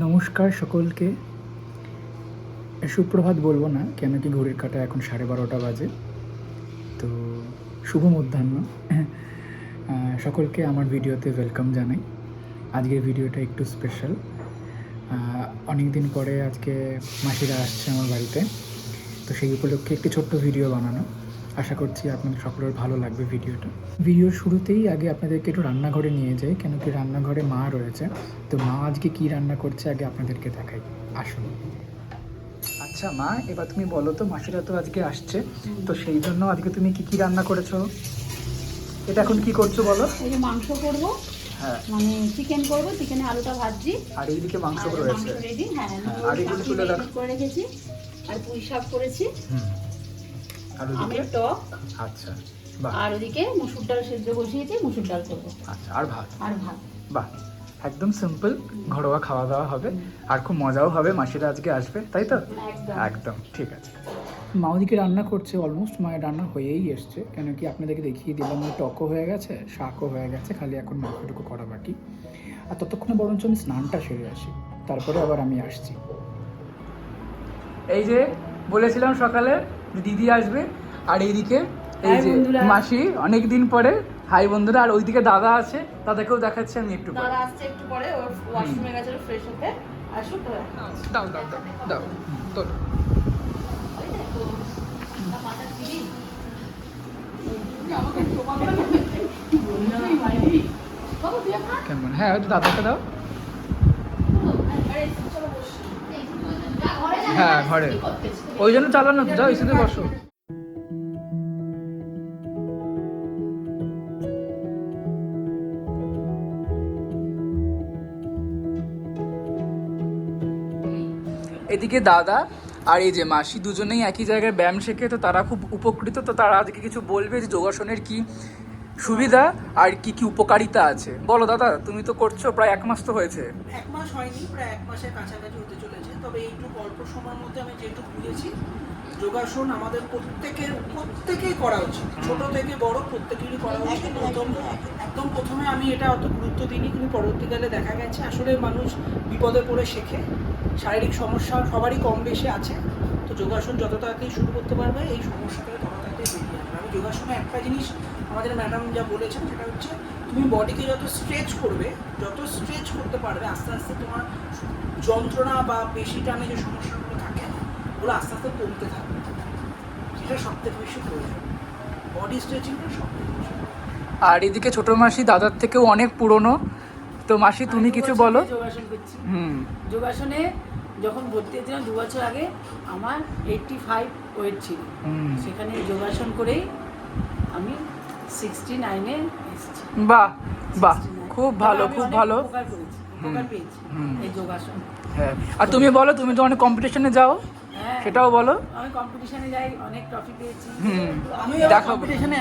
নমস্কার সকলকে। সুপ্রভাত বলবো না, কেন কি ঘড়ির কাঁটা এখন 12:30 বাজে। তো শুভ মধ্যাহ্ন। সকলকে আমার ভিডিওতে ওয়েলকাম জানাই। আজকের ভিডিওটা একটু স্পেশাল। অনেক দিন পরে আজকে মাসিরা আসছে আমার বাড়িতে, তো সেই উপলক্ষে একটি ছোট্ট ভিডিও বানানো। আশা করছি আপনাদের সকলের ভালো লাগবে ভিডিওটা। ভিডিওর শুরুতেই আগে আপনাদেরকে একটু রান্নাঘরে নিয়ে যাই, কেন কি রান্নাঘরে মা রয়েছে। তো মা আজকে কী রান্না করছে আগে আপনাদেরকে দেখাই, আসুন। আচ্ছা মা, এবার তুমি বলো তো, মাসিরা তো আজকে আসছে, তো সেই জন্য আজকে তুমি কি কি রান্না করেছো? এটা এখন কি করছো বলো? এই যে মাংস করব, হ্যাঁ, মানে চিকেন করব, চিকেনে আলুটা ভাজছি। আর এইদিকে মাংস আর রয়েছে। মাংস রেডি, হ্যাঁ। আর এগুলো তুলে রাখ। করে রেখেছি, আর পুঁই শাক করেছি, আর ওদিকে আমের টক। আচ্ছা, বাহ। আর ওদিকে মসুর ডাল সেদ্ধ বসিয়েছি, মসুর ডাল করবো। আচ্ছা, আর ভাত। আর ভাত। বাহ, একদম সিম্পল ঘরোয়া খাওয়া দাওয়া হবে, আর খুব মজাও হবে। মাসিরা আজকে আসবে, তাই তো? একদম একদম ঠিক আছে। মা ওদিকে রান্না করছে, অলমোস্ট মায়ের রান্না হয়েই এসছে, কেন কি আপনাদেরকে দেখিয়ে দিলাম ওই টকও হয়ে গেছে, শাকও হয়ে গেছে, খালি এখন মাংসটুকু করা বাকি। আর ততক্ষণে বরঞ্চ আমি স্নানটা সেরে আসি, তারপরে আবার আমি আসছি। এই যে বলেছিলাম সকালে দিদি আসবে, আর এইদিকে এই যে মাসি অনেক দিন পরে। হাই বন্ধুরা। আর ওইদিকে দাদা আছে, দাদাকেও দেখাচ্ছি আমি একটু পরে। দাদা আসছে একটু পরে, ওর ওয়াশরুমে গেছে ফ্রেশ হতে। আসুক। দাও দাও দাও দাও, তোর কেমন? হ্যাঁ, ওই তো দাদাকে দাও। হ্যাঁ, ঘরে ওই জন্য চালানো তো, যাও এসে বসো। এদিকে দাদা আর এই যে মাসি দুজনেই একই জায়গায় ব্যায়াম শেখে, তো তারা খুব উপকৃত। তো তারা আজকে কিছু বলবে যে যোগাসনের কি সুবিধা আর কি কি উপকারিতা আছে। বলো দাদা, তুমি তো করছো, প্রায় 1 মাস তো হয়েছে। 1 মাস হয়নি, প্রায় 1 মাসের কাছাকাছি হতে চলেছে। তবে এইটুকু অল্প সময়ের মধ্যে আমি যেটুকু বুঝেছি, যোগাসন আমাদের প্রত্যেকেই করা উচিত, ছোট থেকে বড় প্রত্যেকেরই করা উচিত। একদম প্রথমে আমি এটা অত গুরুত্ব দিইনি, কিন্তু পরবর্তীকালে দেখা গেছে আসলে মানুষ বিপদে পড়ে শেখে। শারীরিক সমস্যা সবারই কম বেশি আছে, তো যোগাসন যত তাড়াতাড়ি শুরু করতে পারবে এই সমস্যা থেকে তত তাড়াতাড়ি বেরিয়ে আসবে। আমি যোগাসনে একটা জিনিস আমাদের ম্যাডাম যা বলেছেন সেটা হচ্ছে, তুমি বডিকে যত স্ট্রেচ করতে পারবে, আস্তে আস্তে তোমার যন্ত্রণা বা পেশি টানে যে সমস্যাগুলো থাকে ওগুলো আস্তে আস্তে কমতে থাকবে। সেটা সব থেকে বেশি প্রয়োজন, বডি স্ট্রেচিংটা সব থেকে বেশি। আর এদিকে ছোট মাসি দাদার থেকেও অনেক পুরনো। তো মাসি তুমি কিছু বলো। যোগাসন করছি। যোগাসনে যখন ভর্তি হয়েছিলাম 2 বছর আগে, আমার 85 ওয়েট ছিল। সেখানে যোগাসন করেই আমি 69-এ এসেছি। বাহ বাহ, খুব ভালো, খুব ভালো। উপকার পেয়েছি এই যোগাসন। হ্যাঁ, আর তুমি বলো, তুমি তো অনেক কম্পিটিশনে যাও, সেটাও বলো। আমি কম্পিটিশনে যাই, অনেক ট্রফি পেয়েছি। আমি কম্পিটিশনে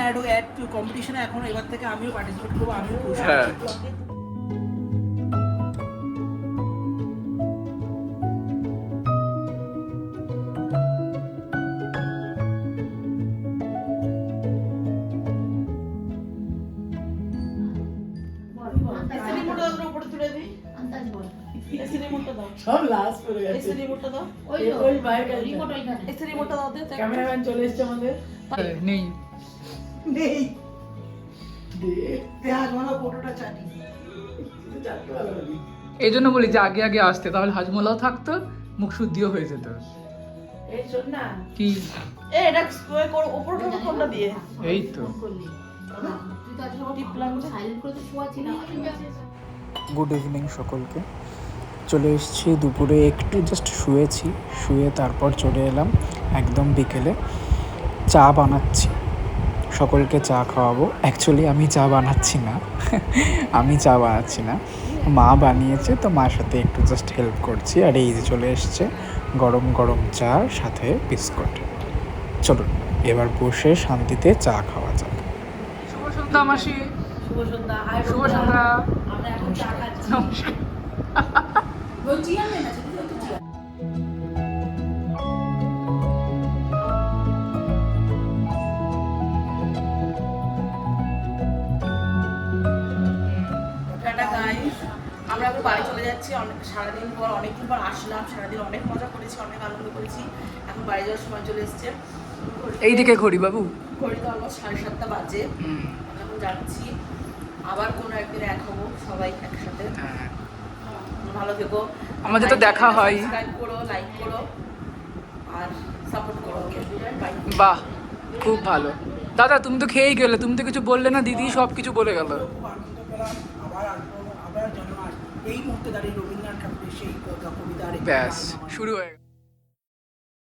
কম্পিটিশনে এখন এবার থেকে আমিও পার্টিসিপেট করবো, আমিও হ্যাঁ। ক্যামেরাম্যান চলে এসছে আমাদের। নেই এই জন্য বলি যে আগে আগে আসতে, তাহলে হাজমোলাও থাকতো, মুখ শুদ্ধিও হয়ে যেত। এই শোন না, কি এটা স্প্রে করো উপরে উঠো কোনটা দিয়ে। এই তো। গুড ইভিনিং সকলকে। চলে এসেছি দুপুরে, একটু জাস্ট শুয়েছি, শুয়ে তারপর চলে এলাম একদম বিকেলে। চা বানাচ্ছি, সকলকে চা খাওয়াবো। অ্যাকচুয়ালি আমি চা বানাচ্ছি না, মা বানিয়েছে, তো মার সাথে একটু জাস্ট হেল্প করছি। আর এই যে চলে এসছে গরম গরম চা, সাথে বিস্কুট। চলুন এবার বসে শান্তিতে চা খাওয়া যাক। শুভ সন্ধ্যা মাসি। শুভ সন্ধ্যা। শুভ সন্ধ্যা। আমরা এখন চা খাচ্ছি। নমস্কার। বলছি আমি না, আমরা এখন বাড়ি চলে যাচ্ছি। অনেক সারাদিন পর, অনেকদিন পর আসলাম, সারাদিন অনেক মজা করেছি, অনেক আনন্দ করেছি। এখন বাড়ি যাওয়ার সময় চলে এসছে। এইদিকে ঘড়ি বাবু, ঘড়িতে অলমোস্ট 7:30 বাজে। এখন যাচ্ছি, আবার কোনো একদিন এক হবো সবাই একসাথে। হ্যাঁ ভালো থেকো, আমাদের তো দেখা হয়। সাবস্ক্রাইব করো, লাইক করো আর সাপোর্ট করো। Okay bye. বাহ, খুব ভালো। দাদা তুমি তো খেয়েই গেলে, তুমি তো কিছু বললে না, দিদি সব কিছু বলে গেল। খুব আনন্দ পেলাম, আবার আসবো, আবার যেন এই মুহূর্তে দাঁড়িয়ে রবীন্দ্রনাথ ঠাকুরের সেই কবিতা ব্যাস শুরু হয়ে গেল।